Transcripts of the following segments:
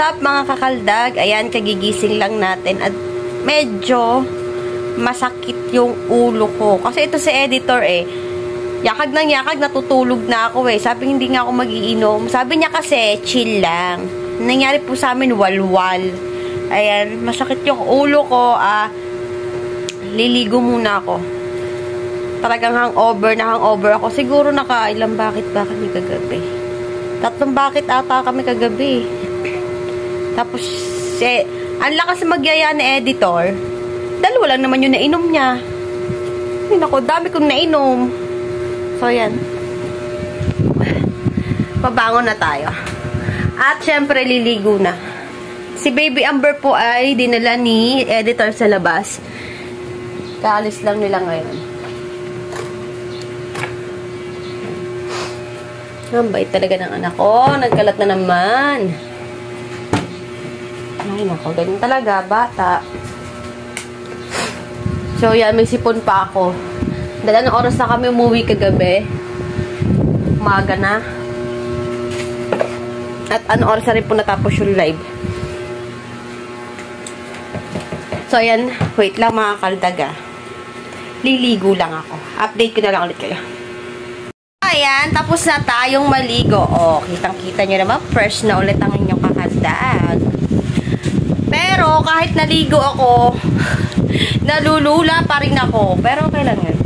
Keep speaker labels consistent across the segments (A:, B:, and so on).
A: up mga kakaldag? Ayan, kagigising lang natin at medyo masakit yung ulo ko. Kasi ito si editor yakag ng yakag, natutulog na ako Sabi hindi nga ako magiinom. Sabi niya kasi, chill lang. Nangyari po sa amin, walwal. Ayan, masakit yung ulo ko. Liligo muna ako. Talagang hangover ako. Siguro nakailang bakit ba kami kagabi. 3 bakit ata kami kagabi. Tapos, ang lakas magyaya ni editor. 2 lang naman yung nainom niya. Ay, naku, dami kong nainom. So, yan. Pabangon na tayo. At, syempre, liligo na. Si Baby Amber po ay dinala ni editor sa labas. Kaalis lang nila ngayon. Ang bait talaga ng anak ko. Nagkalat na naman. Ay, naku, ganyan talaga, bata. So, yan, may sipon pa ako. Dahil anong oras na kami umuwi kagabi? Umaga na. At anong oras na rin po natapos yung live? So, yan, wait lang mga kaldaga. Liligo lang ako. Update ko na lang ulit kayo. Ayan, tapos na tayong maligo. Kitang-kita nyo naman, fresh na ulit ang inyong kakaldag. Pero, kahit naligo ako, nalulula pa rin ako. Pero, okay lang yun.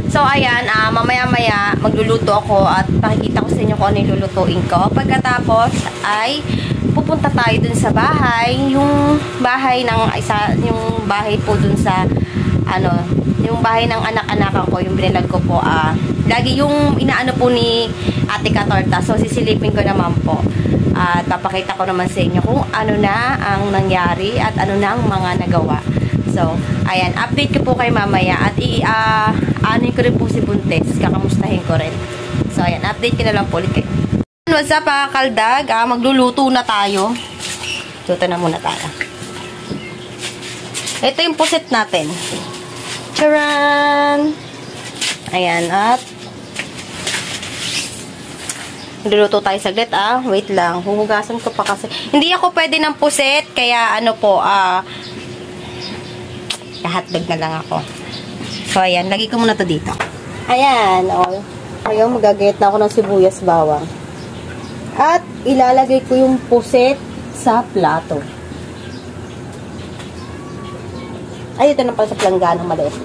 A: So, ayan, mamaya-maya, magluluto ako at pakikita ko sa inyo kung ano yung lulutuin ko. Pagkatapos, ay pupunta tayo dun sa bahay. Yung bahay ng yung bahay po dun sa, yung bahay ng anak-anakan ko, yung binilag ko po, lagi yung inaano po ni Ate Katorta. So, sisilipin ko naman po. At papakita ko naman sa inyo kung ano na ang nangyari at ano na ang mga nagawa. So, ayan, update ko po kay mamaya at aanin ko rin po si Buntes. Kakamustahin ko rin. So, ayan, update ko na lang po ulit kayo. What's up mga kaldag? Magluluto na tayo. Luto na muna tayo. Ito yung pusit natin. Charan! Ayan, at luluto tayo saglit, wait lang. Huhugasan ko pa kasi. Hindi ako pwede ng puset, kaya hotdog na lang ako. So, ayan. Lagi ko muna to dito. Ayan, Ngayon, magagayat na ako ng sibuyas bawang. At, ilalagay ko yung puset sa plato. Ay, ito na pala sa plangganang maliit.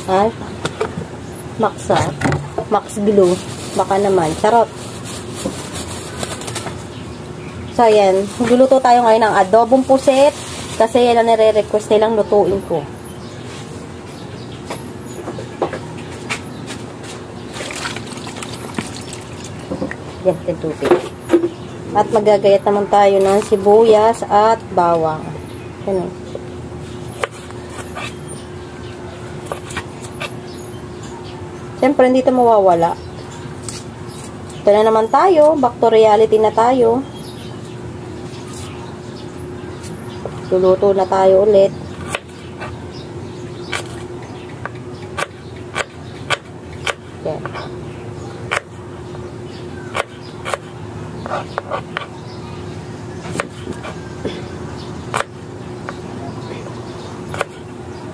A: Ay, Max glue. Baka naman. Charot. So, ayan. Magluluto tayo ngayon ng adobong puset. Kasi yan ang nire-request nilang lutuin ko. Yan, tubig. At magagayat naman tayo ng sibuyas at bawang. Ganun. Siyempre, hindi ito mawawala. Ito na naman tayo. Back to reality na tayo. Luluto na tayo ulit. Yan.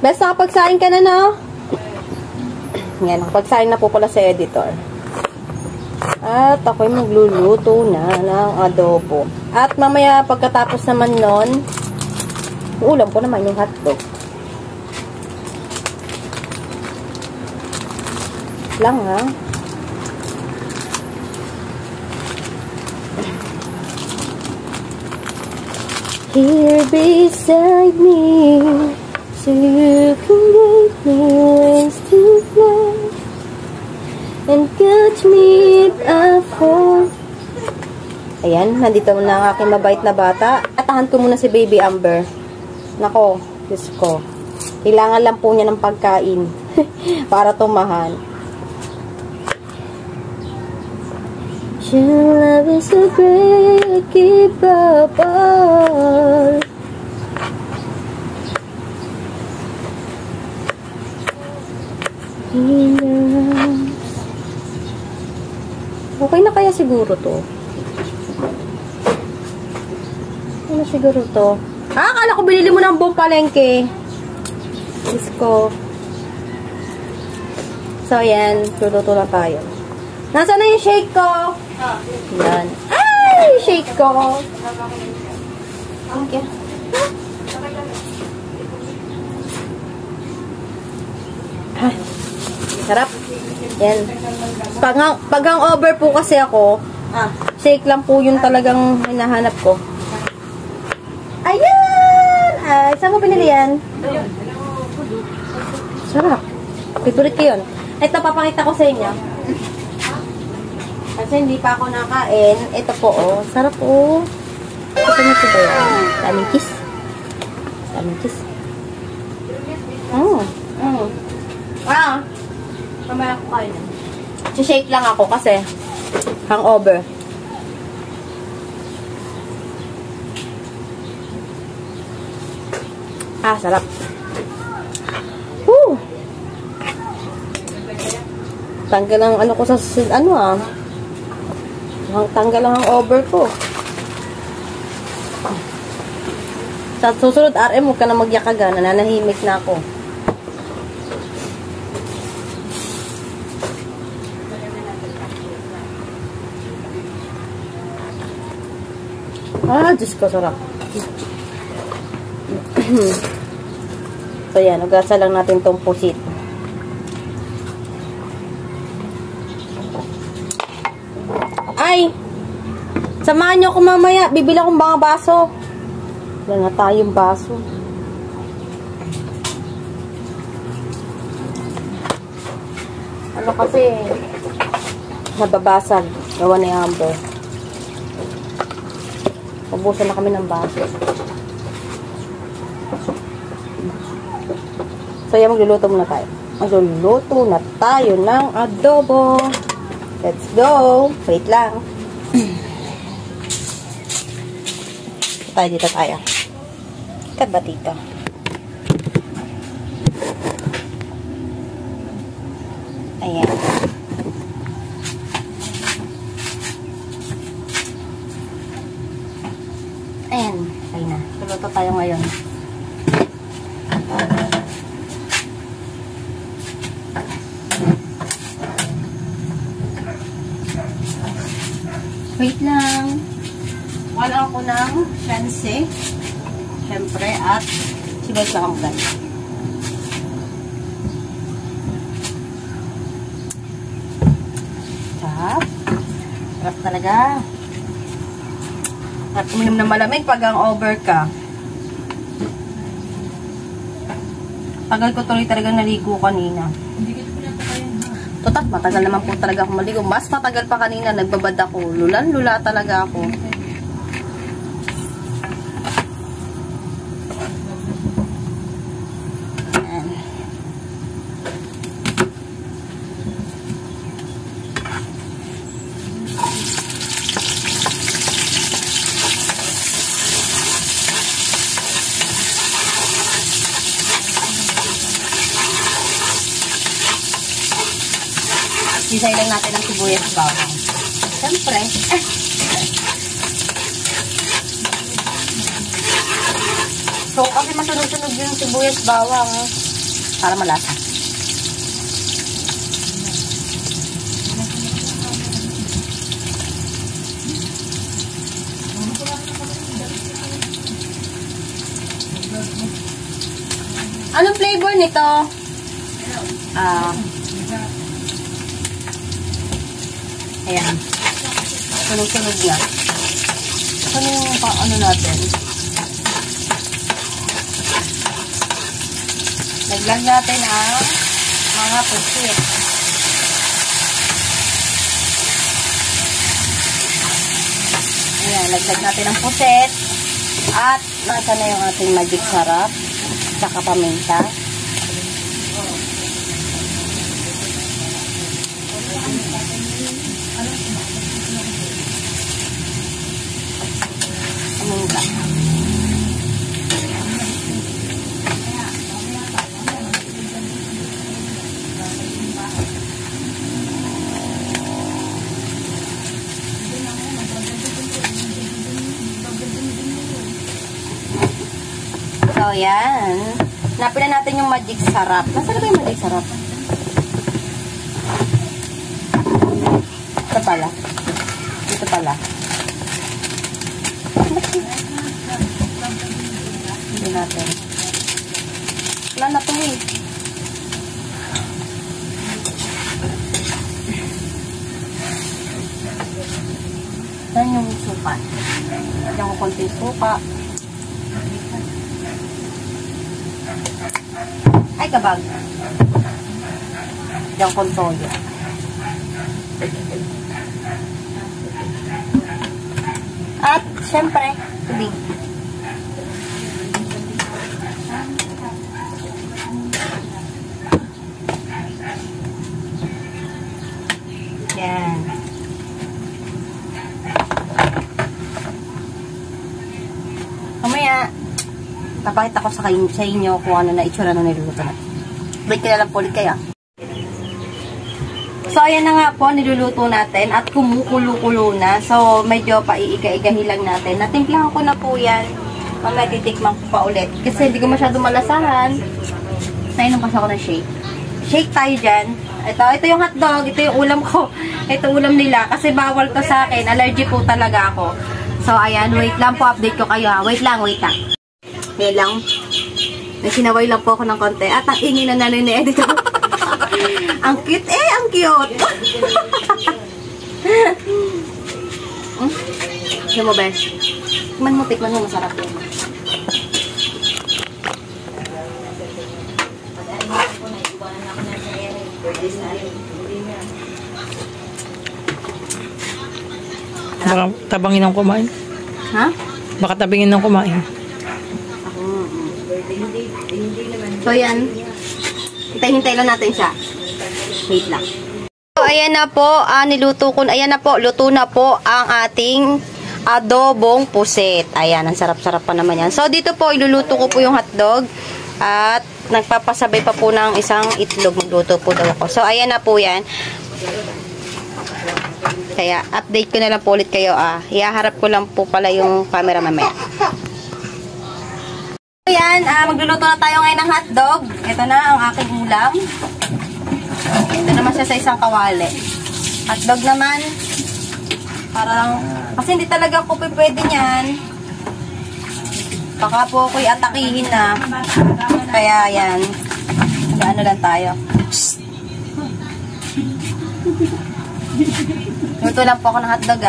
A: Basta nakapagsain ka na, no? Yan, nakapagsain na po pala sa editor. At ako'y magluluto na ng adobo. At mamaya pagkatapos naman nun, ulam ko naman yung hotdog. Lang, ha? Here beside me, so you can give me wings to fly and catch me if I fall. Ayan, nandito na ang aking mabait na bata. Atahan ko muna si Baby Amber. Nako, Diyos ko. Kailangan lang po niya ng pagkain para tumahan. Your love is so great, keep up all. In your Okay na kaya siguro to. Ano siguro to? Ah, akala ko binili mo ng buong palengke. Diyos ko. So, ayan. Luluto na tayo. Nasaan na yung shake ko? Yan. Ay! Shake ko! Thank you. Ah, sarap. Yan. Pag over po kasi ako, shake lang po yung talagang hinahanap ko. Ayan! Ay, saan mo pinili yan? Sarap. Favorite ko yun. Ito, papakita ko sa inyo. Kasi hindi pa ako nakain. Ito po, oh. Sarap, oh. Ito nyo ba yan? Daming kiss. Daming kiss. Mamaya ko kain. Shake lang ako kasi hangover. Ah, sarap. Woo! Tanggal ang ano ko sa ano ah. Tanggal lang ang over ko. Sa susunod RM, huwag ka na magyakaga. Nananahimik na ako. Ah, Diyos ko, sarap. So, yan. Ugasa lang natin tong pusit. Ay! Samahan nyo ako mamaya. Bibili akong mga baso. Wala na tayong baso. Ano kasi, nababasag. Gawa ni Amber. Ubusan na kami ng baso. So, yan, magluluto muna tayo. Magluluto na tayo ng adobo. Let's go. Wait lang. Dito tayo. Ikat ba dito? Ayan. Ayan. Okay na. Luluto tayo ngayon. Wait lang. Wala ako ng fancy. Siyempre, at sibay lang ang guys. Sarap. Sarap talaga. At uminom na malamig pag ang over ka. Tagal ko tuloy talagang naligo kanina. Total, matagal naman po talaga ako maligo. Mas matagal pa kanina, nagbabad ako. Lulan-lula talaga ako. Sisay lang natin ang sibuyas bawang. Siyempre. So, kasi masunog-sunog yung sibuyas bawang para malasa. Anong flavor nito? Ayan. Sunog-sunog na. Ano yung ano natin? Laglag natin ang mga pusit. Ayan, laglag natin ang pusit. At nasa na yung ating magic sarap. Saka paminta. Paminta. So, yan. Hanapin na natin yung magic sarap. Nasaan na ba yung magic sarap? Ito pala. Ito pala. Hindi natin. Wala na ito eh. Saan yung suka? Lagyan ko konting suka. Ay, kabag. Lagyan ko toyo. At, syempre, tubig. Yan. Mamaya, papakita ko sa inyo kung ano na itsura na niluluto na. Wait ka na lang po ulit kaya. So, ayan na nga po, niluluto natin at kumukulo-kulo na. So, medyo paiiga-igahin lang natin. Natimplahan ko na po yan. Mamaya titikman ko pa ulit. Kasi hindi ko masyado malasahan. Nainom kasi ako ng shake. Shake tayo dyan. Ito yung hotdog. Ito yung ulam ko. Ito ulam nila. Kasi bawal to sa akin. Allergy po talaga ako. So, ayan. Wait lang po. Update ko kayo. Wait lang. Wait lang. May sinaway lang po ako ng konti. At ang ingin na nanay ni Edith. Ang cute eh. Ang cute. Sige mo, bes. Tikman mo. Masarap yun.
B: Baka tabangin ng kumain.
A: Ha?
B: Baka tabingin ng kumain.
A: So, yan. Hintay-hintay lang natin siya. Wait lang. So, ayan na po. Niluto ko. Ayan na po. Luto na po ang ating adobong pusit. Ayan. Ang sarap-sarap pa naman yan. So, dito po, iluluto ko po yung hotdog. At nagpapasabay pa po ng isang itlog. Magluto po daw ako. So, ayan na po yan. Kaya, update ko na lang po ulit kayo. Ihaharap ko lang po pala yung camera mamaya. Ayan, magluluto na tayo ngayon ng hotdog. Ito na ang aking ulam. Ito naman siya sa isang kawali. Hotdog naman. Parang, kasi hindi talaga ako pwede niyan. Baka po ako'y atakihin na. Kaya, ayan. Ano lang tayo. Luto lang po ako ng hotdog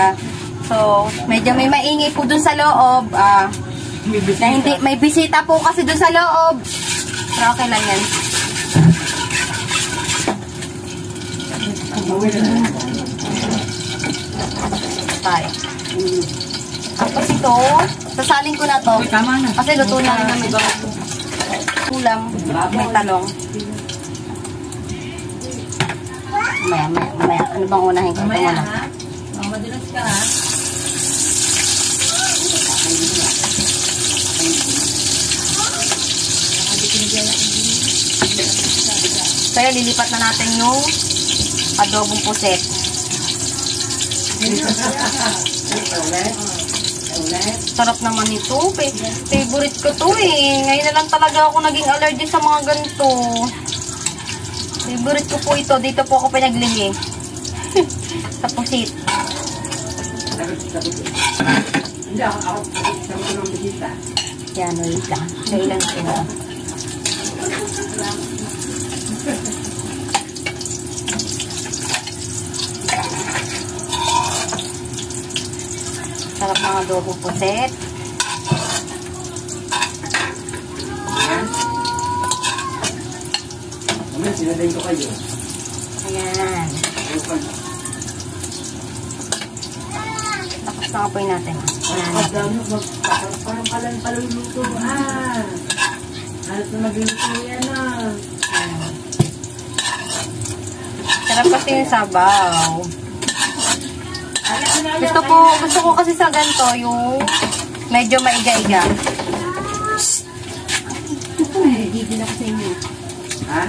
A: So, medyo may maingay po dun sa loob. Na hindi, may bisita po kasi dun sa loob. Pero okay lang yan. Tayo. Tapos ito, sasalin ko na to. Kasi luto na rin namin. Ulam, may talong. Mamaya. Ano bang unahin ko? Mamaya ha? Madulas ka ha? Kaya lilipat na natin yung adobong puset. Sarap naman ito. Favorite ko to eh. Ngayon na lang talaga ako naging allergic sa mga ganito. Favorite ko po ito. Dito po ako pinaglihi. Sa pusit. Yan, wait lang. Kailan natin ito. Sarap ng adobo puset.
C: Sinadayin ko kayo.
A: Ayan. Tapos na kapoy natin.
C: Parang paluluto. Halos na magluluto yan
A: Sarap kasi yung sabaw. Gusto ko kasi sa ganito, yung medyo maiga-iga. Gigil ako sa inyo.
C: Ha?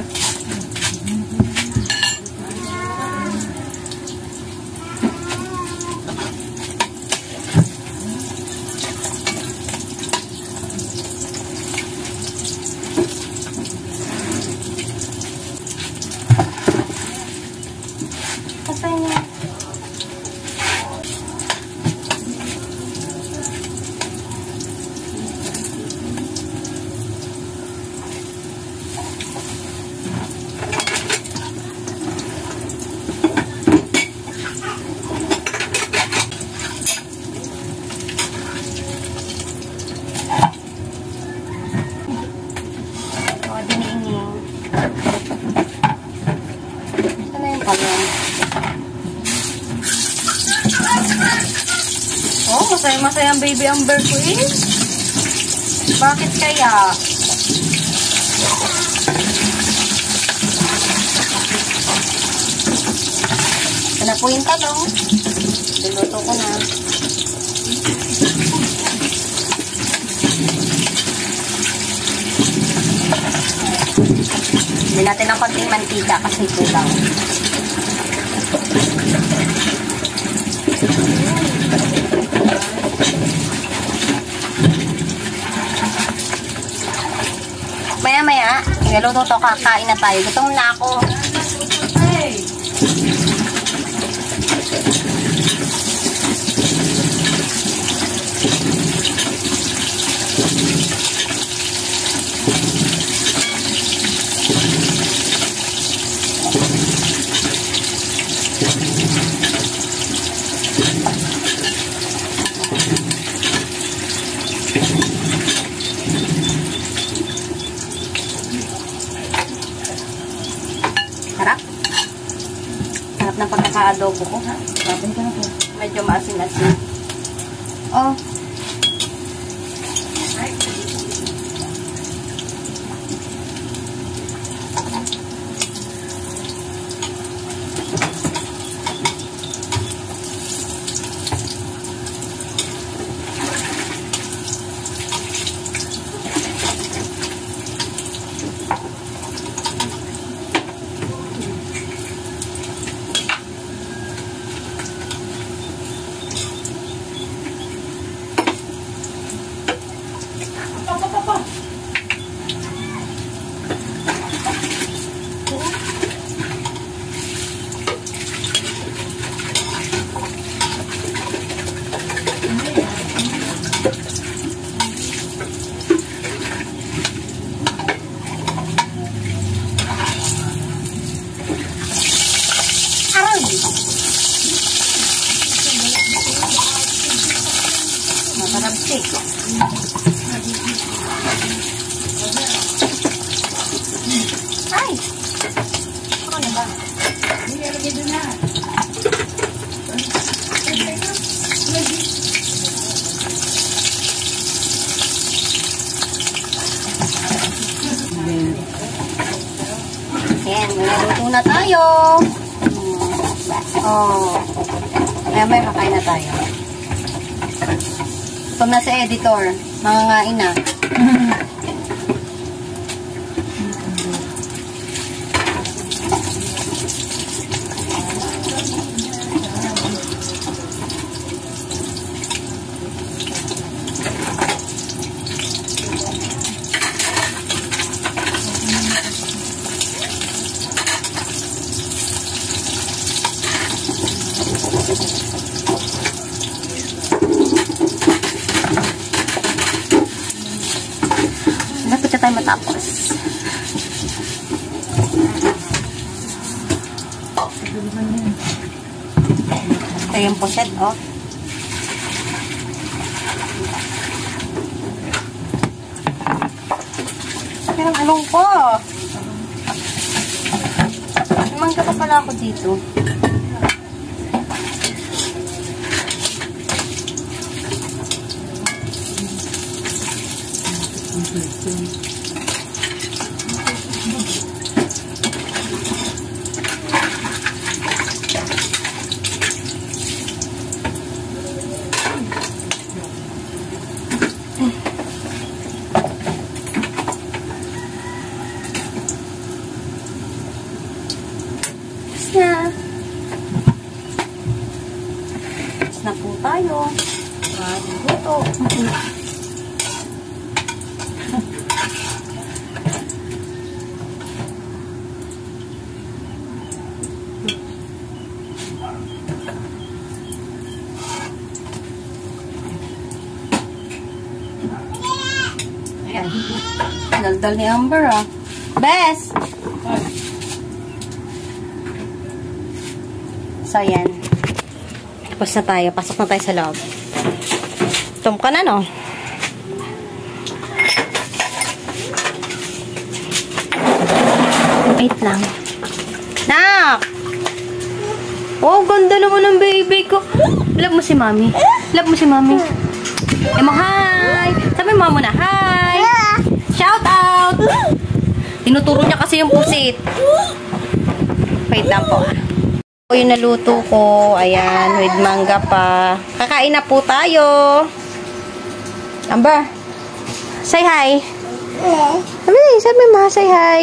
A: Masaya-masaya ang baby Amber ko eh. Bakit kaya? Ito na po yung talong. Niluto ko na. Hindi natin ng konting mantika kasi kulang. Maya-maya, niluto to, kakain na tayo. Gutom na ako. Sarap. Sarap ng pagkaka-adobo ko. Medyo maasin-asin. Oh. Matarapsik. Ay! Ako na ba? Hindi, lagi doon na. Ayan, nalaluto na tayo. Oh. Ayan, may kakain na tayo. Ito na sa editor. Mangangain na. Dapat na tayo matapos. Ito yung poset, oh. Pero anong ko? Naman ka pa pala ako dito. Na po tayo. Ito. Ayan. Daldal ni Amber, ah. Bes! So, ayan. Tapos na tayo. Pasok na tayo sa loob. Tom ka na, no? Wait lang. Nak! Oh, ganda naman ng baby ko. Love mo si mami. Love mo si mami. Emo, hi! Sabi mo muna, hi! Shout out! Tinuturo niya kasi yung pusit. Wait lang po. Ito yung naluto ko. Ayan, with mangga pa. Kakain na po tayo. Amber, say hi. Sabi mo, say hi.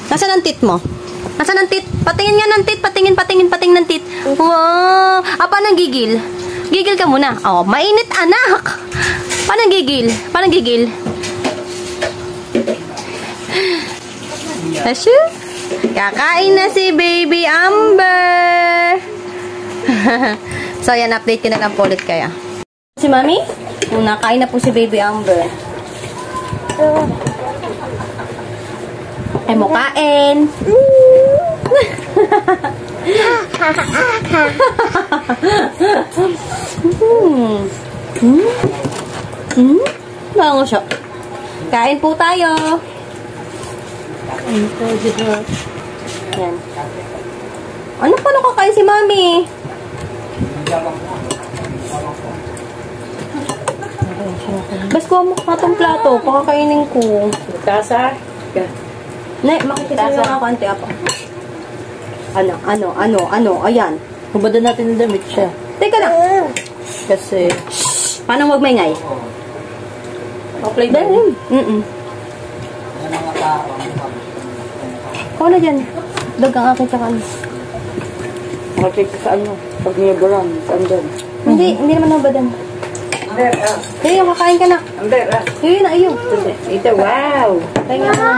A: Nasaan ang tit mo? Nasaan ang tit? Patingin nga ng tit. Patingin ng tit. Wow! Paano gigil? Gigil ka muna. Oh, mainit anak. Paano gigil? Tasyo? Kakain na si Baby Amber. So, yan. Update ko na lang po ulit kaya. Si Mami? Nakain na po si Baby Amber. Ay mo kain. Bango siya. Kain po tayo. Yan. Ano pa kakain si Mami? Bas ko mo katong plato. Pakakainin ko.
B: Tasa?
A: Nay, makikita niyo ako ante apa. Ano, ayan.
B: Hubada natin ng damit siya.
A: Teka lang.
B: Kasi,
A: Paano wag maingay?
B: okay
A: Dahil. Ako na dyan. Dagang akin sa ano.
B: makikita ka sa ano, pag niyabaran, saan dyan?
A: Hindi naman nabadan.
B: Amber,
A: Hey, kakain ka na.
B: Amber,
A: Hey, na iyo.
B: ito, wow!
A: Kaya nga na.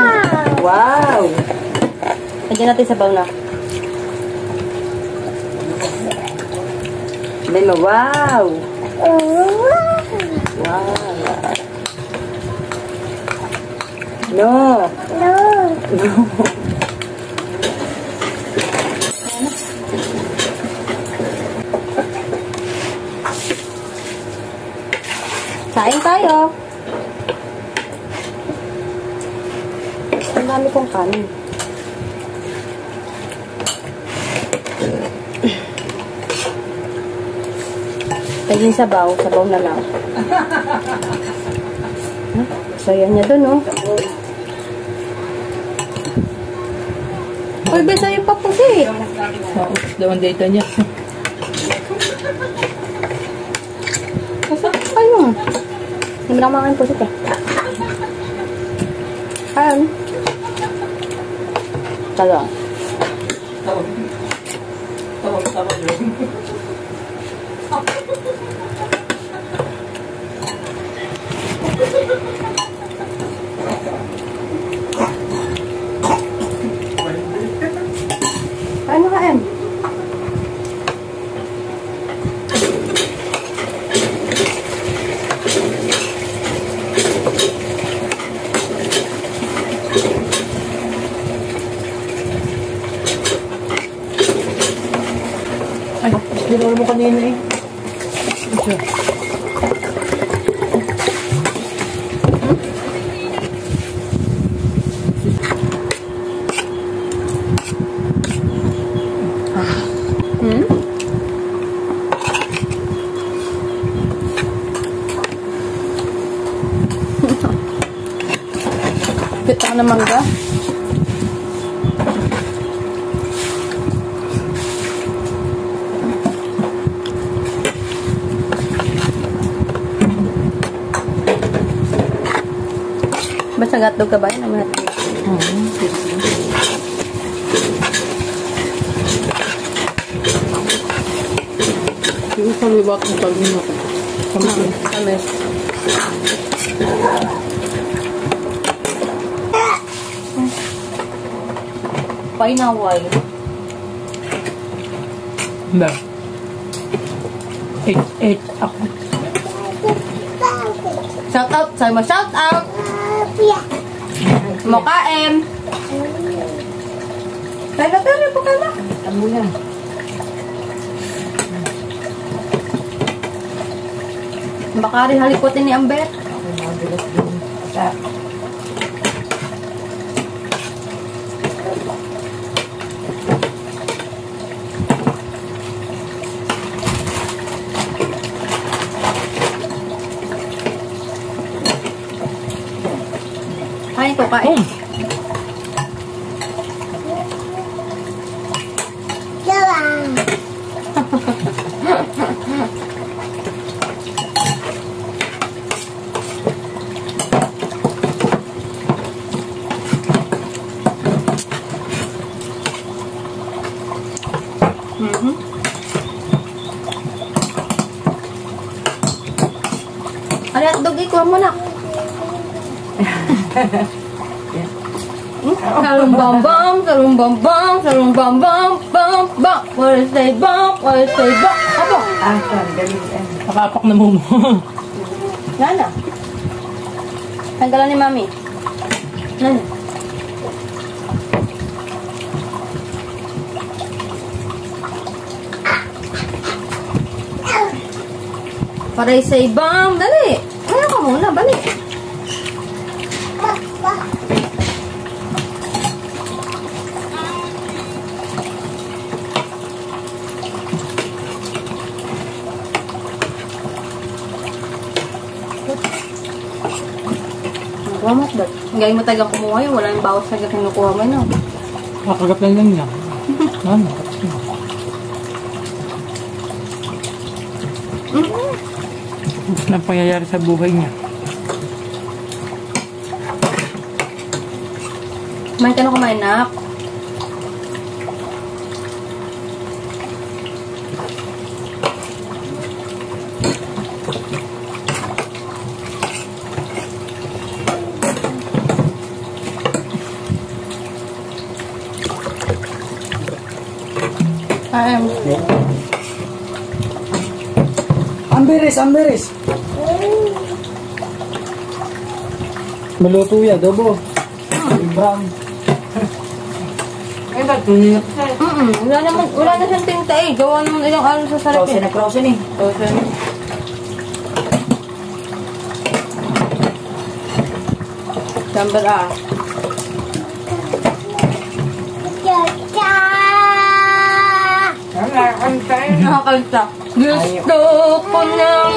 B: Wow!
A: Lagyan natin sa bowl na.
B: Dino, wow! Wow! No! No!
A: Kain tayo. Ang dami kong kanin. Pagin sabaw na lang. Saya niya dun, oh. Uy, besa yung papusit.
B: Daw ang data niya.
A: Masarap kayo. Hindi mo na kumakain pusit, eh. Ayan. Talo. Kain mo ka, Em.
B: Ay, sinuro mo kanina eh. Ito.
A: Kita ka na mangga. Basta hotdog ka ba yun? Ang hotdog.
B: Yung kaliwat ng pagmino ko.
A: Kamis. Painaway.
B: Ba? Eight ako.
A: Shout out. Sabi mo, shout out. Moka, Em. Pero po ka na.
B: Ano yan?
A: Baka rin halikotin ni Amber. Kain ko, kain. Ay, hotdog, ikuha mo na. Sarong bam bam, sarong bam bam, sarong bam bam, bam bam. What is say bam, what is say bam. Apo.
B: Nakapak na mo mo.
A: Nana. Tanggalan ni Mami. Nana. Para say bam, dali. Kaya ka muna, balik. Nagwamak ba? Ngayon mo tagang kumuha yun. Wala yung bawas na kinukuha mo yun.
B: Kakagap lang niya. Ano? Ano pangyayari sa buhay niya?
A: Kumain ka na kumain, nak.
C: Amberes.
B: Maluto yan, adobo. Brown.
C: Ay, ba't tunin ako
A: Wala na siyang tinta eh. Gawa naman ilang araw sa sarap eh.
C: Krausen eh.
A: Frozen. Sambal ah. Nakakalta. Gusto ko ng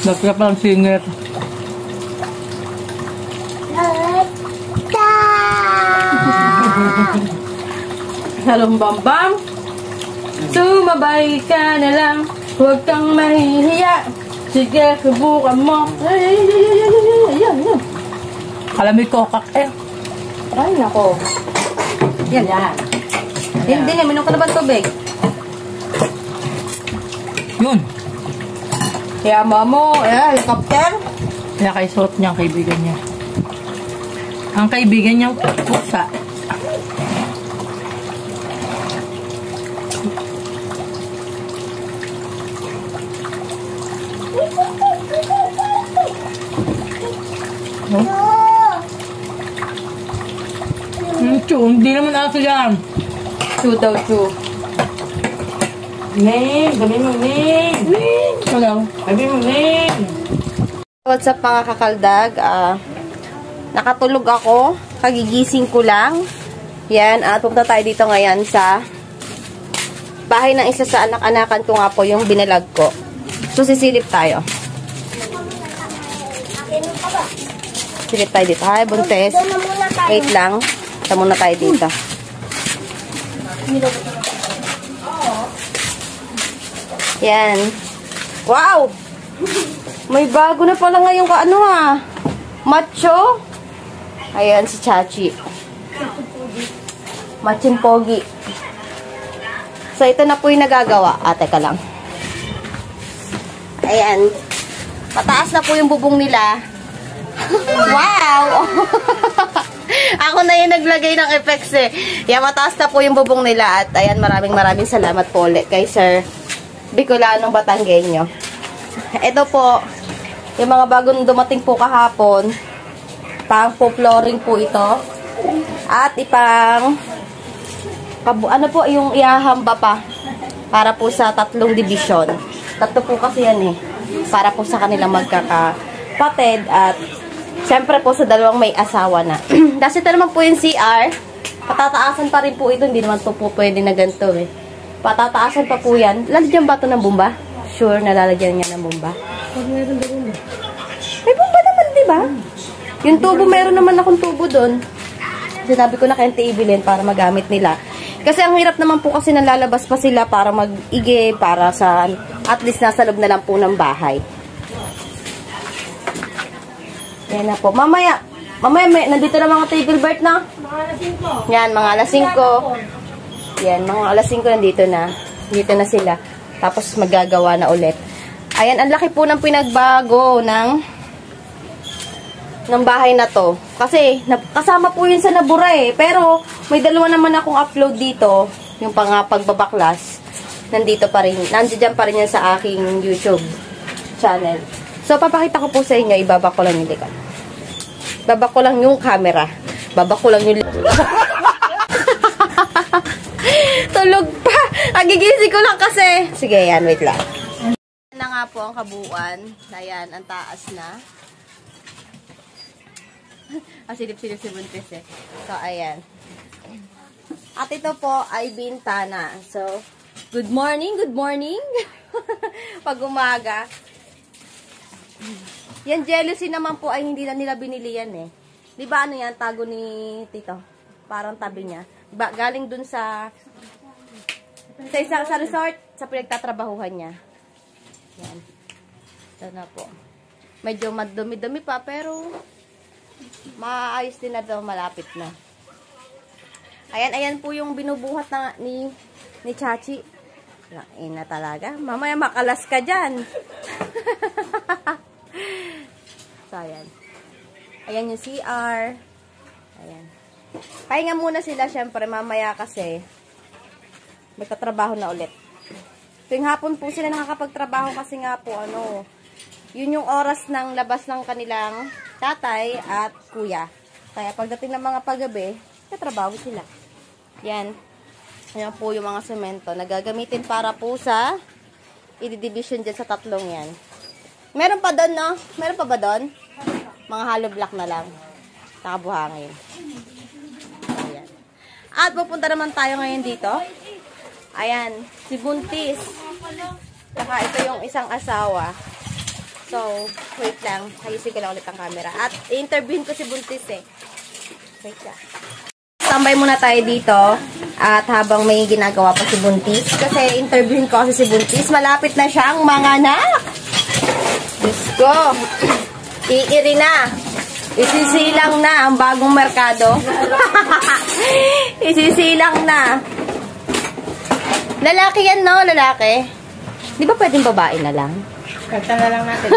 B: Nagka pa ng singer.
A: Salong bambam. Sumabay ka na lang. Huwag kang mahihiya. Sige, subukan mo. Ayan.
B: Alam mo kokak eh.
A: Ay, nako. Yan. Hindi na, minum ka na ba tubig?
B: Yun.
A: Kaya mo, helicopter.
B: Pinakaisuot niya ang kaibigan niya. Ang kaibigan niya pusa. Hindi naman aso yan.
A: Chew daw, chew.
C: Ning, gabi mo, Ning.
B: Ito lang.
C: Gabi mo, Ning.
A: What's up mga kakaldag? Nakatulog ako. Kagigising ko lang. Yan, at pupunta tayo dito ngayon sa bahay ng isa sa anak-anakan ko nga po yung binalag ko. So, sisilip tayo. Silip tayo dito. Hi, Buntes. Wait lang. Punta muna tayo dito. Yan. Wow! May bago na pala ngayong macho. Ayan si Chachi. Maching pogi. So, ito na po yung nagagawa. Teka lang. Ayan. Pataas na po yung bubong nila. Wow! Ako na yung naglagay ng effects eh. Yan, mataas na po yung bubong nila. At ayan, maraming salamat po ulit kay Sir Bicolanong Batanggenyo. Ito po, yung mga bagong dumating po kahapon. Pang po flooring po ito. At ipang ano po yung iahamba pa para po sa 3 division. 3 po kasi yan eh. Para po sa kanilang magkakapatid at siyempre po sa 2 may asawa na. Kasi ito naman po yung CR. Patataasan pa rin po ito. Hindi naman ito po pwede na ganito eh. Patataasan pa po yan. Lalagyan ba ito ng bomba? Sure, nalalagyan niya ng bomba. May bomba naman, di ba? Yung tubo, meron naman akong tubo doon. Sinabi ko na kay Auntie Evelyn para magamit nila. Kasi ang hirap naman po kasi nalalabas pa sila para mag-ige, para sa, at least nasa loob na lang po ng bahay. Yan na po. Mamaya, nandito na mga table Bert na. Yan, mga alas 5. Yan, mga alas 5 nandito na. Dito na sila. Tapos magagawa na ulit. Ayan, ang laki po ng pinagbago ng bahay na to. Kasi, kasama po yun sa nabura eh. Pero, may dalawa naman akong upload dito. Yung pagbabaklas. Nandito pa rin. Nandiyan pa rin yan sa aking YouTube channel. So, papakita ko po sa inyo. Ibaba ko lang yung likat. Baba ko lang yung camera. Baba ko lang yung tulog pa. Nagigising ko lang kasi. Sige, yan. Wait lang. Yan na nga po ang kabuuan. Ayan, ang taas na. Silip-silip si Buntis eh. So, ayan. At ito po ay bintana. So, good morning, good morning. Pag umaga. Yan jealousy naman po ay hindi na nila binili yan eh. Di ba ano yan, tago ni Tito? Parang tabi niya. Diba, galing dun sa resort, sa pinagtatrabahuhan niya. Yan. Ito na po. Medyo madumi-dumi pa, pero maayos din na daw, malapit na. Ayan po yung binubuhat na ni Chachi. Lain na talaga. Mamaya makalas ka dyan. So, ayan. Ayan yung CR. Ayan. Pahinga muna sila, syempre, mamaya kasi magtatrabaho na ulit. Tuwing hapon po sila nakakapagtrabaho kasi nga po, yun yung oras ng labas ng kanilang tatay at kuya. Kaya pagdating ng mga paggabi, tatrabaho sila. Yan. Ayan po yung mga semento na gagamitin para po sa i-division dyan sa tatlong yan. Meron pa doon, no? Meron pa ba doon? Mga hollow block na lang. Nakabuhangin. Ayan. At pupunta naman tayo ngayon dito. Ayan. Si Buntis. Saka ito yung isang asawa. So, wait lang. Ayusin ko lang ulit ang camera. At i-interviewin ko si Buntis eh. Wait lang. Tambay muna tayo dito. At habang may ginagawa pa si Buntis. Kasi interviewin ko kasi si Buntis. Malapit na siyang manganak. Diyos ko. Iiri na. Isisilang na ang bagong merkado. Isisilang na. Lalaki yan, no? Lalaki. Di ba pwedeng babae na lang?
C: Kagtala lang natin.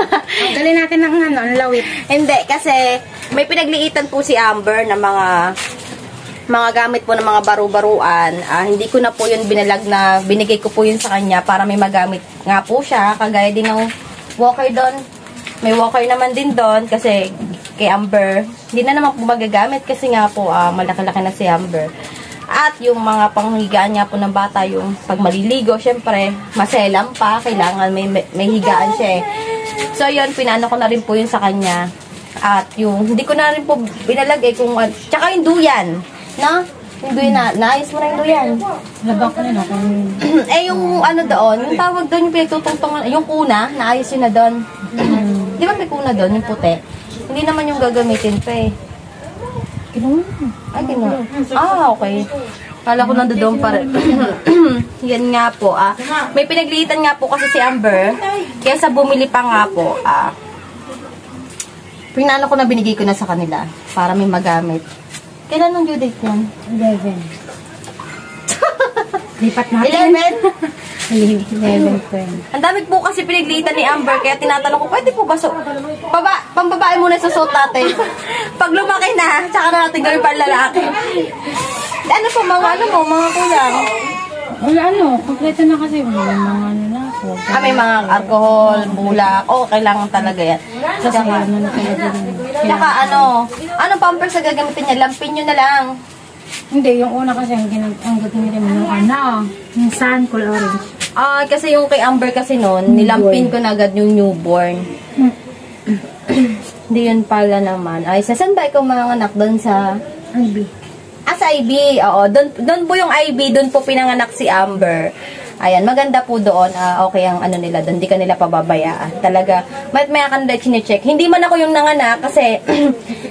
C: Dali natin ng ang lawit.
A: Hindi, kasi may pinagliitan po si Amber na mga gamit po ng mga baru-baruan. Hindi ko na po yun binalag na binigay ko po yun sa kanya para may magamit nga po siya. Kagaya din ng walker doon. May walker naman din doon kasi kay Amber, hindi na naman po magagamit kasi nga po malaki-laki na si Amber. At yung mga panghigaan nga po ng bata, yung pag maliligo, syempre, maselam pa, kailangan may higaan siya eh. So yun, pinano ko na rin po yun sa kanya. At yung, hindi ko na rin po binalagay kung, tsaka yung duyan, no? Yung duyan na, naayos mo na yung duyan.
B: Labak na no?
A: Eh yung doon, yung tawag doon, yung pinagtutungtungan, yung kuna, naayos yun na doon. Di ba may kuna doon, yung puti? Hindi naman yung gagamitin pa eh. Kinuha? Ay, kinuha. Okay. Kala ko nandoon pa rin. Yan nga po. May pinagliitan nga po kasi si Amber. Kaya sa bumili pa nga po, pinano ko na binigay ko na sa kanila para may magamit. Kailan nung due date yan?
C: 11. Lipat natin. 11.
A: Ang dami po kasi pinagliitan ni Amber, kaya tinatanong ko, pwede po ba pambabae muna susuot natin? Pag lumaki na, tsaka na natin gawin para lalaki. Ano po, mga kulang?
C: Wala kompleto na kasi.
A: May mga alcohol, bulak, kailangan talaga yan. Tsaka anong pampers na gagamitin niya? Lampin nyo na lang.
C: Hindi, yung una kasi ang gagamitin mo yung sun, color orange.
A: Kasi yung kay Amber kasi noon, nilampin ko na agad yung newborn. Hindi yun pala naman. Ay, saan ba ikaw mga anak? Doon sa
C: IB.
A: Sa IB. Oo, doon po yung IB, doon po pinanganak si Amber. Ayan, maganda po doon. Okay ang ano nila doon. Hindi ka nila pababayaan. Talaga, may ka nila chinecheck. Hindi man ako yung nanganak kasi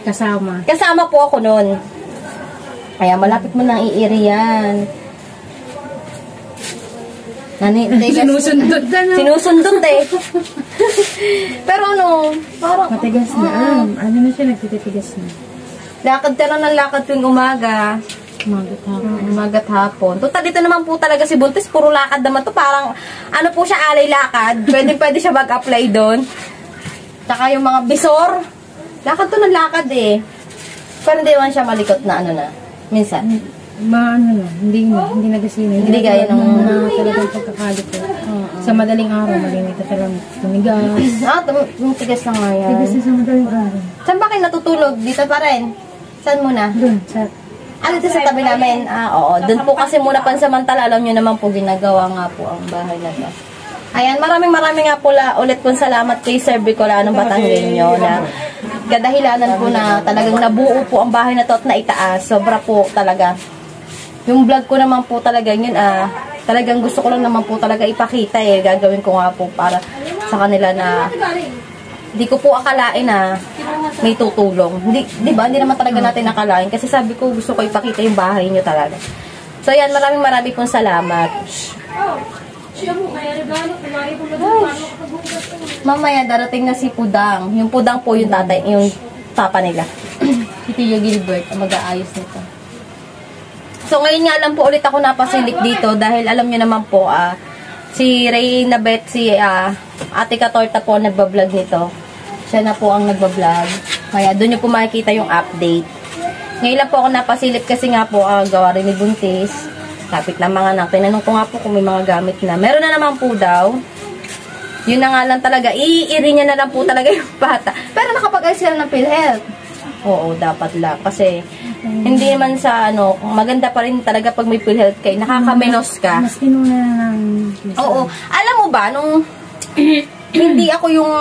A: kasama po ako noon. Ayan, malapit mo nang i-iri yan.
C: Sinusundot na.
A: Sinusundot eh. Pero ano, parang...
C: Matigas na. Ano na siya, nagtitigas na.
A: Lakad ka lang ng lakad tuwing umaga. Umagat hapon. Total, dito naman po talaga si Buntis. Puro lakad naman to. Parang, ano po siya, alay lakad. Pwede siya mag-apply doon. Tsaka yung mga bisor. Lakad to ng lakad eh. Pero hindi naman siya malikot na ano na. Minsan.
C: Hindi nagasinin.
A: Hindi gaya ng...
C: talagang pagkakalit ko. Sa madaling araw, malimit na talagang tumigas.
A: Tumitigas na nga yan.
C: Tigas na sa madaling araw.
A: Saan ba kayo natutulog? Dito pa rin? Saan muna?
C: Doon, sa...
A: Dito sa tabi namin. Oo. Doon po kasi muna pansamantala. Alam nyo naman po, ginagawa nga po ang bahay na to. Ayan, maraming nga po ulit po salamat kay Sir Bicolano Batanggenyo na kadahilanan po na talagang nabuo po ang bahay na to at naitaas. Sobra po talaga. Yung vlog ko naman po talaga yun, talagang gusto ko lang naman po talaga ipakita eh. Gagawin ko nga po para sa kanila na hindi ko po akalain na may tutulong. Di ba? Hindi naman talaga natin nakalain. Kasi sabi ko, gusto ko ipakita yung bahay nyo talaga. So, yan. Maraming pong salamat. Mamaya, darating na si Pudang. Yung Pudang po, yung papa nila. Si Tio Gilbert, ang mag-aayos nito. So, ngayon nga lang po ulit ako napasilip dito dahil alam nyo naman po, si Reyna Beth, si Ate Katorta po nagbablog nito. Siya na po ang nagbablog. Kaya doon nyo po makikita yung update. Ngayon lang po ako napasilip kasi nga po gawa rin ni Buntis. Kapit na mga anak. Tinanong ko nga po kung may mga gamit na. Meron na naman po daw. Yun na nga lang talaga. Iiri niya na lang po talaga yung bata. Pero nakapag-ayos sila ng PhilHealth. Oo, dapat lang. Kasi hindi naman sa maganda pa rin talaga pag may PhilHealth kayo. Nakakamenos ka.
C: Mas inuna na ng...
A: Oo. Alam mo ba, nung hindi ako yung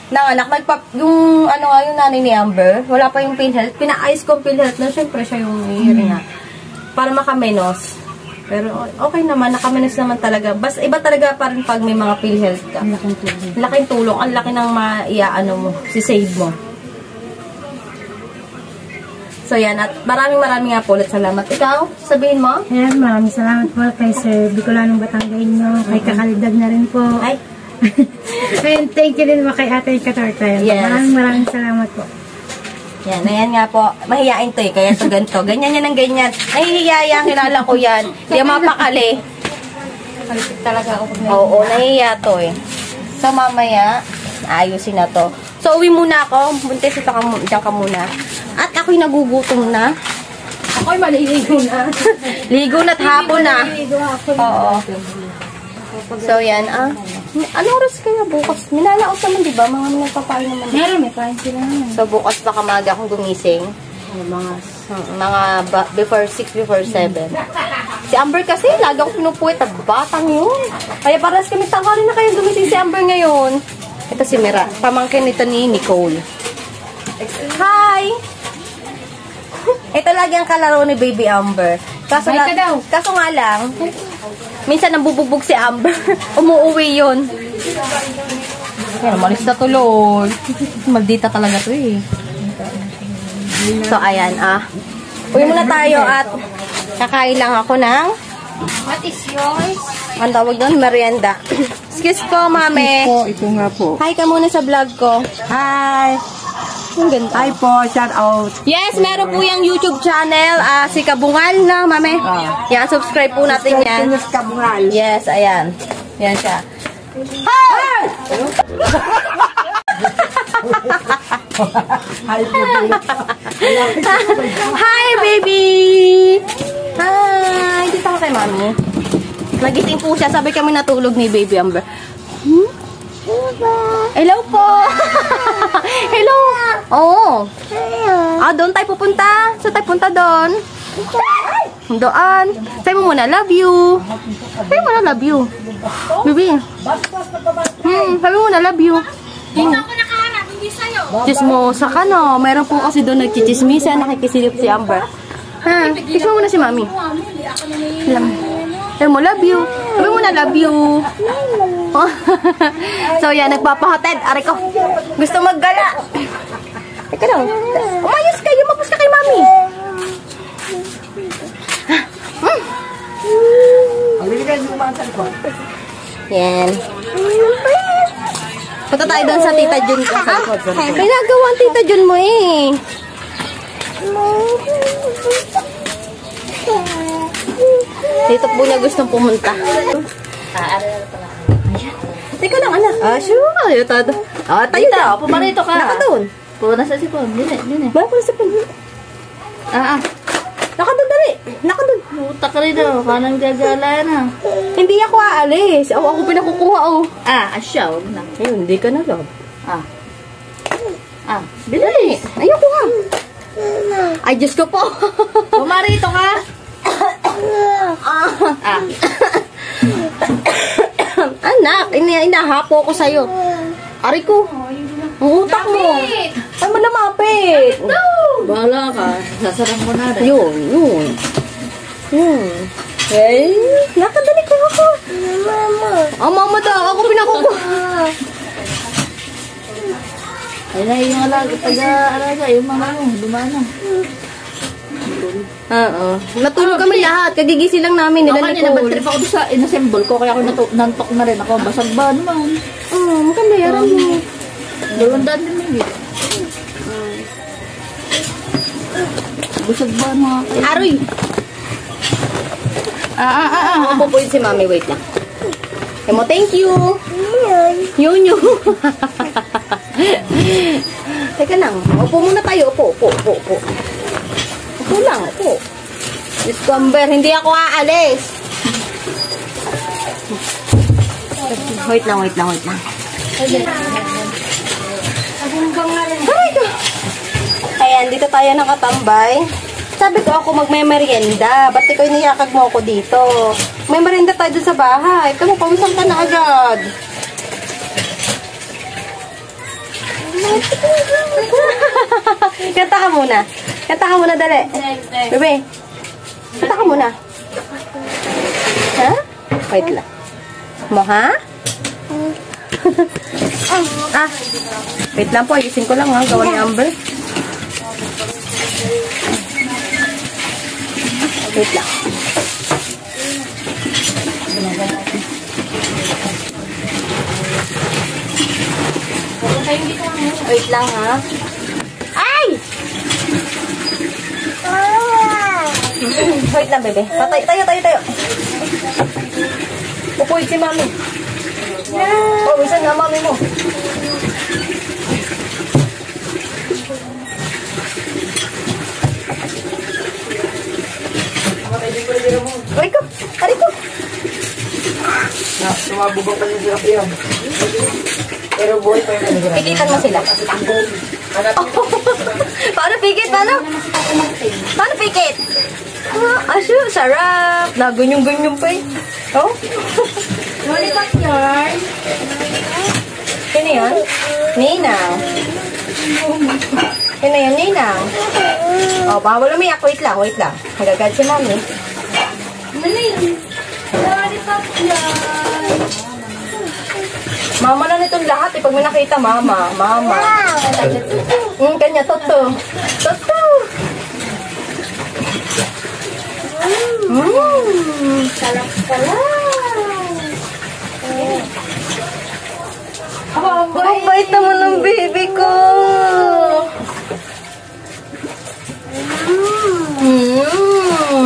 A: nanganak, yung yung nanay ni Amber, wala pa yung PhilHealth, pina-ayos ko yung PhilHealth na, syempre siya yung iiri nga. Para makamenos. Pero okay naman, nakamenos naman talaga. Basta iba talaga pa rin pag may mga PhilHealth ka. Laking tulong. Ang laki ng mo, si-save mo. So yan, at maraming nga po ulit salamat. Ikaw, sabihin mo?
C: Ayan, maraming salamat po kay Sir Bicolano Batanggenyo, kay Kakaldag na rin po.
A: Ay.
C: And thank you din mo kay Ate Katorta.
A: Yes.
C: Maraming salamat po.
A: Yan, ayan nga po. Mahiyain to eh, kaya to ganito. Ganyan yan ang ganyan. Nahihiya yan, kilala ko yan. Hindi mapakali.
C: Palitik talaga ako.
A: Oo, nahihiya to eh. So mamaya, ayusin na to. So uwi muna ako. Buntis, diyan ka muna. At ako'y nagugutom na. Ako'y maliligo na. Ligo na't hapon na. Oo. So yan, ano oras kaya bukas? Minalaos naman, di ba? Mga nagpapain naman.
C: Meron, may pahin sila naman.
A: So bukas baka maaga akong gumising. Mga before 6, before 7. Si Amber kasi, lagi ako pinupuwit. Batang yun. Kaya parang kami tangkali na kayo gumising si Amber ngayon. Ito si Mira. Pamangkin nito ni Nicole. Hi! Ito lagi ang kalaro ni Baby Amber. Kaso nga lang, minsan nambububog si Amber. Umuuwi yun. Kaya malis na tuloy. Maldita talaga to eh. So ayan, uwi muna tayo at kakain lang ako ng what is yours? Ang tawag doon, merienda. Excuse po, mami.
B: Ito nga po.
A: Hi ka muna sa vlog ko.
B: Hi!
A: Ang ganda.
B: Hi po, shout out.
A: Yes, meron po yung YouTube channel, si Kabungal na, mami. Yan, subscribe po natin yan.
B: Kabungal.
A: Yes, ayan. Yan siya. Hi!
B: Hi po.
A: Hi, baby! Hi! Dito ka kay mami. Nagising po siya. Sabay kami natulog ni Baby Amber. Hello po! Hello! Oo. Doon tayo pupunta. Saan tayo punta doon? Doon. Sabi mo muna, love you. Sabi mo na, love you. Baby. Sabi mo na, love you.
C: Dito ako nakahanap, hindi sa'yo.
A: Chismosa ka, no? Meron po kasi doon nagchichismisa, nakikisilip si Amber. Ha? Tikman mo na si mami. Sabi mo, love you. Sabi mo na, love you. So, yan, nagpapahatid. Aray ko. Gusto maggala. Teka lang. Umayos kayo. Mapos ka kay mami. Yan. Punta tayo doon sa Tita Jun ko. May nagawa ang Tita Jun mo eh. Dito po niya gustong pumunta. Teka lang, anak. Sure. Tayo na.
B: Pumarito ka.
A: Nakadoon.
B: Puna sa sipon. Dine.
A: Ba, pala sa pun. Nakadoon, dali. Nakadoon.
B: Utak ka rin daw. Parang gagala na.
A: Hindi ako aalis. Ako pinakukuha, oh.
B: Asya. Huwag na.
A: Ayun, hindi ka na, love.
B: Bilis.
A: Ayoko nga. Ay, Diyos ko po.
B: Pumarito ka.
A: Anak, inahapo ko sa'yo. Ari ko. Ang utak mo. Ay, malamapit.
B: Bahala ka. Sasarang mo na rin.
A: Yun. Hey, nakadali ko ako. Mama daw. Ako pinakukuha.
B: Ay na yung taga-alaga. Yung mga dumana.
A: Oo. Natulog kami lahat. Kagigising lang namin nila
B: Nicole.
A: Nicole.
B: Trip ako doon sa inassemble ko. Kaya ako nantok na rin ako. Basag ba naman?
A: Mukhang bayaran mo.
B: 200 din mo. Basag ba mga kayo?
A: Aroy! Pupuin si mami. Wait lang. Emo, thank you. Yun. Teka lang. Upo muna tayo. Upo. Upo lang. Diyos ko, Amber. Hindi ako aalis. Wait lang. Aray ko. Ayan, dito tayo nakatambay. Sabi ko ako magme-merienda. Ba't ikaw iniyakag mo ako dito? May merienda tayo dun sa bahay. Ito mo, pawisan ka na agad. Kanta ka muna. Dali. Bebe. Kanta ka muna. Ha? Wait lang. Mo, ha? Wait lang po. Ayusin ko lang, ha? Gawa ni Amber. Wait lang. Wait lang, ha? Ay! Wait lang, bebe. Tayo. Upuin si mami. Isan na mami mo. Aray ko.
D: Sumabugong kasi sila yan. Pero buhay pa yung kanila.
A: Pikitan mo sila. Paano pikit? Paano pikit? Asyo, sarap. Ganyan pa eh. Oh?
C: Lollipop yarn.
A: Sino yun? Ninang. Sino yun, Ninang? Bawal umiyak. Wait lang. Magagad si mami.
C: Lollipop yarn.
A: Mama na nitong lahat pag may nakita, mama. Kanya, toto.
C: Sarap.
A: Ang bait naman ng baby ko.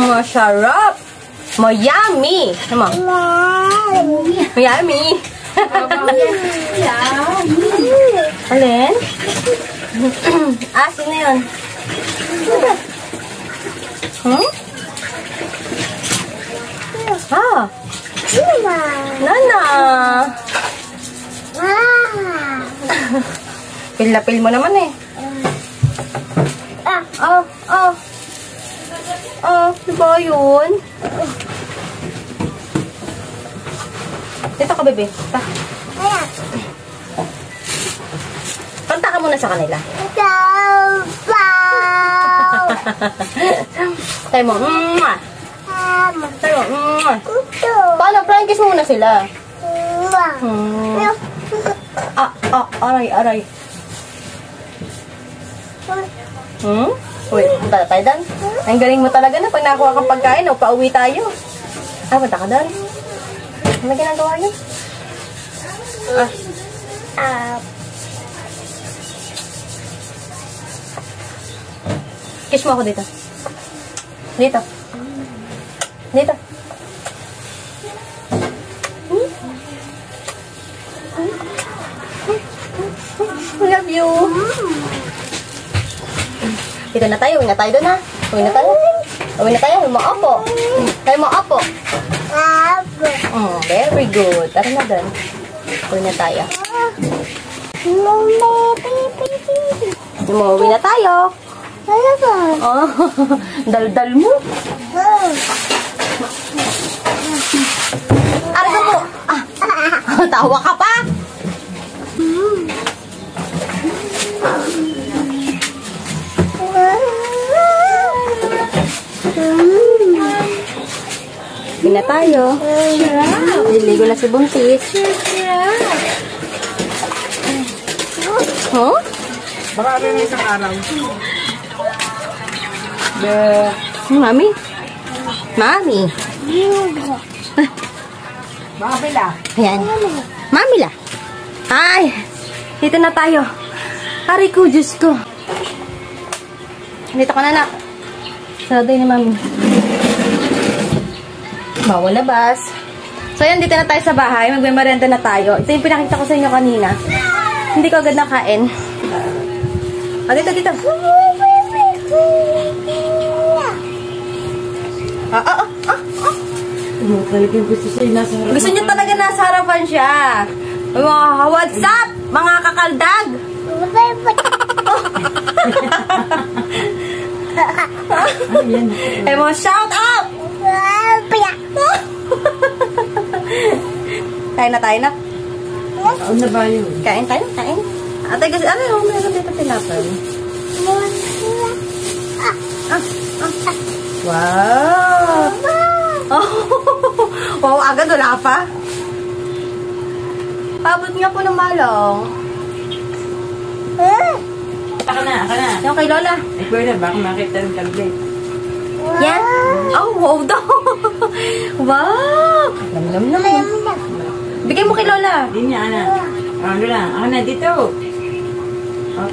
A: Masarap. Mayami. Sama. Mayami. Alin? Sino yun? Nana. Pil mo naman eh. Diba yun? Dito ka, bebe. Kanta ka muna sa kanila. Tayo mo. Tayo. Paano? Prangkiss muna sila. Aray. Wait, punta na tayo, Dan. Ang galing mo talaga na pag nakuha kang pagkain, o pauwi tayo. Punta ka, Dan. Ano ginagawa niyo? Kiss mo ako dito. Dito. Love you. Dito na tayo. Uwi na tayo doon, ha? Uwi na tayo. Maapo. Tayo maapo. Very good. Tara na doon. Uwi na tayo. Uwi na tayo. Dal-dal mo. Aray ka po. Tawa ka pa. Uwi na tayo. Liligo na si Buntis. Huh?
D: Baka rin isang araw.
A: Mami?
D: Mabila.
A: Ayan. Mami la. Ay, dito na tayo. Aray ko, Diyos ko. Dito ka na, nak. Sarado ni Mami. Bawal labas. So, yan, dito na tayo sa bahay. Magmemerenda na tayo. Ito yung pinakita ko sa inyo kanina. Hindi ko agad nakain. Dito. Gusto niyo talaga nasa harapan siya. What's up, mga kakaldag? Ay mo, shout out! Kain na.
D: Ano na ba yun?
A: Kain. Ate, kasi ano meron dito tinapay? Wow! Wow, agad wala pa. Pabot nga po ng malong.
D: Aka na.
A: Yung kay Lola.
D: Ay, kuya, baka makita ng tablet.
A: Yan. Oh, wow daw. Wow! Nam. Bigay mo kay Lola.
D: Hindi niya, ana. Lola, ako na dito.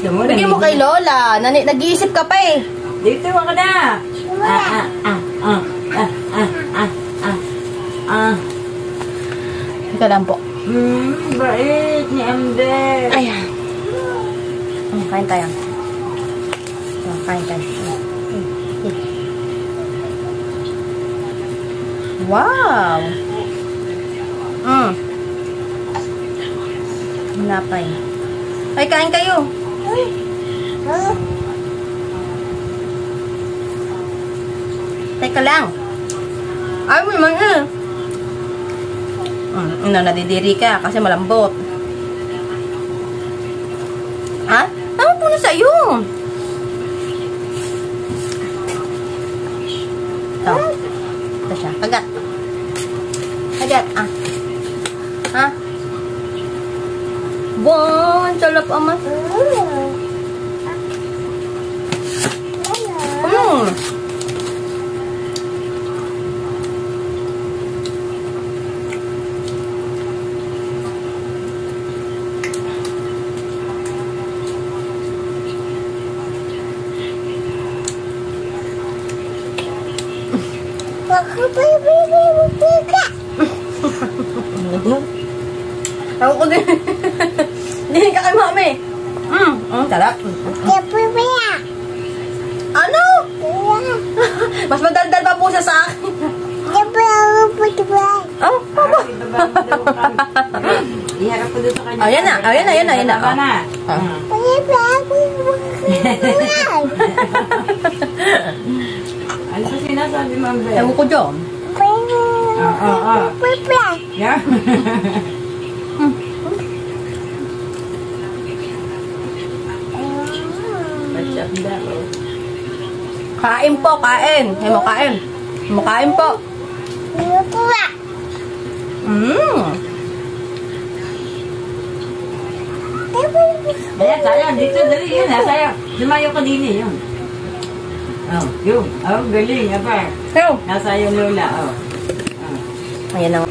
A: Bigay mo kay Lola. Nag-iisip ka pa eh.
D: Dito ako na.
A: Ika lang po.
D: Bait ni Amder.
A: Ayan. Kain tayo. Kain. Wow! Napay. Ay, kain kayo. Teka lang. Ay, may mga. Nadidiri ka kasi malambot. Ha? Tama po na sa'yo. Ito siya. Kagat. Ha? Bon, salap amat. Ako ko din. Hindi ka kay Mami. Sarap. Ano? Mas madaldal pa po siya sa akin. Oh, papa.
D: Iharap ko doon sa kanya.
A: Ayan na.
D: Ano sa sinasabi mo, Amber?
A: Ewan ko dyan.
D: Yeah.
A: Kain po, kain. Kain po.
D: Ayan, sayang. Dito, dali yun. Sayang. Lumayo ka din eh, yun. Oh, yun. Oh, galing. Aba. Nasa yung lola, oh.
A: Ayan na.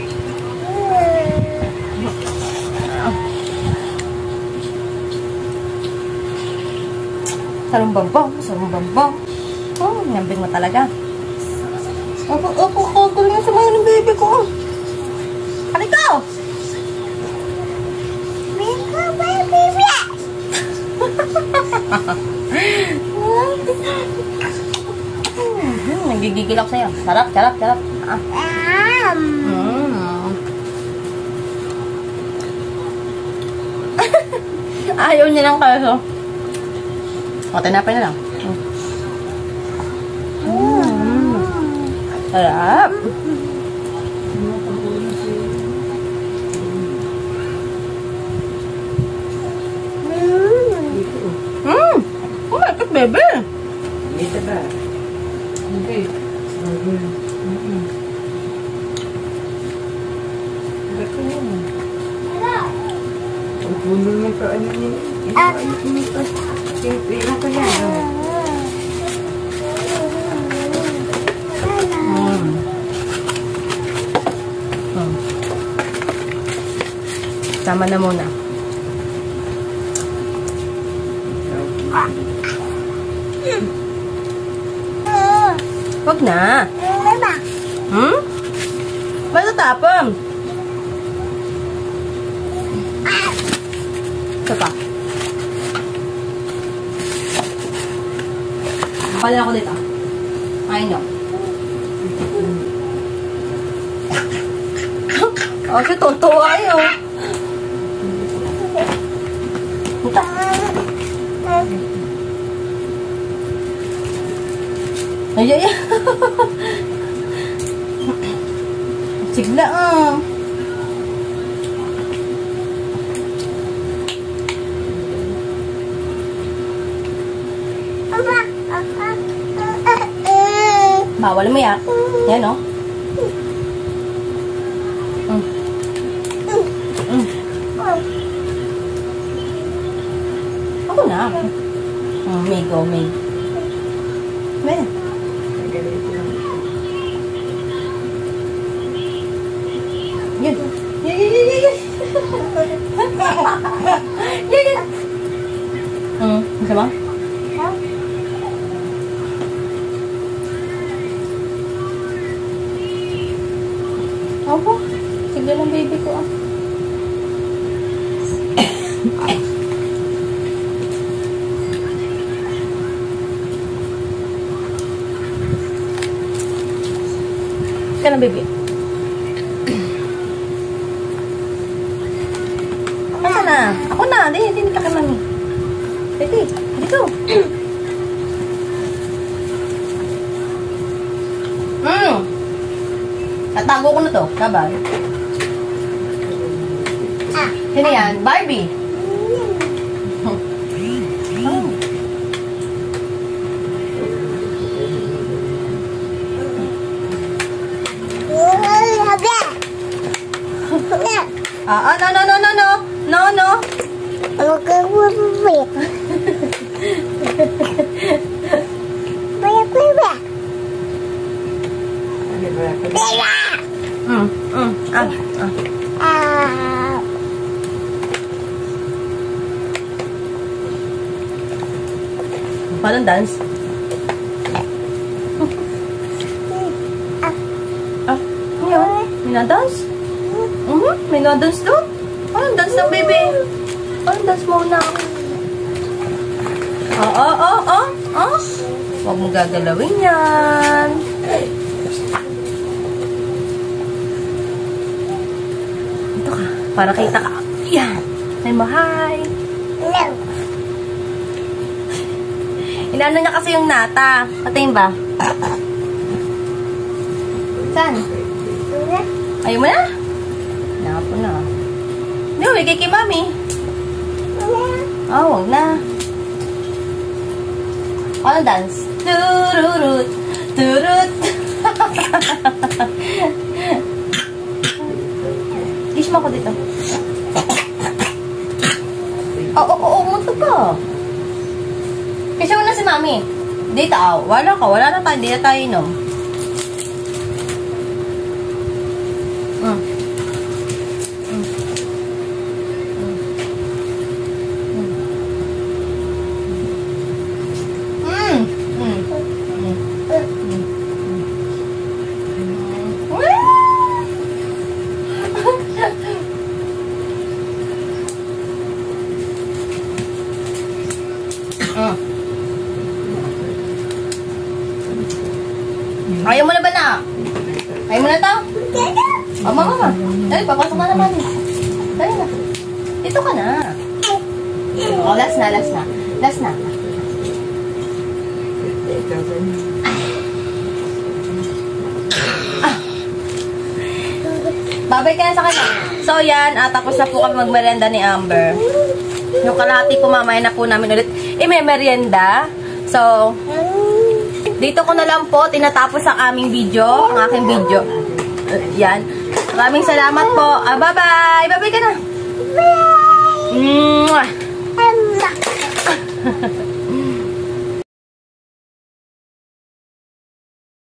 A: Sarumbambang, sarumbambang. Oh, nyambing mo talaga. Opo, kagaling na sumayo ng baby ko. Halika! Nagigigil ako sa'yo. Sarap. Ayaw niya ng kaso. O, tinapay na lang. Sarap. Oh my God, baby.
D: Dito ba? Okay. Puno mo pa ano niya. Pila ko yan.
A: Tama na muna. Wag na. Ba't tapang? Ito pa. Pala ako dito. I know. Oh, si Toto ayaw. Ito. Ay. Sigla ah. Bawal mo yan. Yan o. Ako na. May go, may. May. Yun. Yan. Isa ba? Opo. Sige lang baby ko ah. Sige lang baby. Asa na? Ako na. Hindi ka mami. Baby, dito. Tatago ko na to. Kabal. Sino yan? Barbie. No. Paano dance? Ngayon, minadance? Minadance to? Paano dance ng baby? Paano dance muna? Huwag mo gagalawin yan. Ito ka, para kita ka. Yan. Say mo hi. Hello. Inano niya kasi yung nata. Patingin ba? Saan? Ayaw mo na? Napo na. Hindi, wigay kay mami. Huwag na. Paano dance? Tururut. Turut. Kiss mo ako dito. Oo, munto ka. Kiss mo na si Mami. Dito, wala na tayo, hindi na tayo inom. Ayaw mo na ba na? Ayaw mo na to? Mama. Dali, papasok na naman. Dali na. Dito ka na. Last na. Babay ka na sa kanya. So, yan. Tapos na po kami magmerienda ni Amber. Yung kalahati po mamaya na po namin ulit. May merienda. So, dito ko na lang po tinatapos ang aming video. Ang aking video. Yan. Maraming salamat po. Bye-bye. Bye-bye ka na. Bye.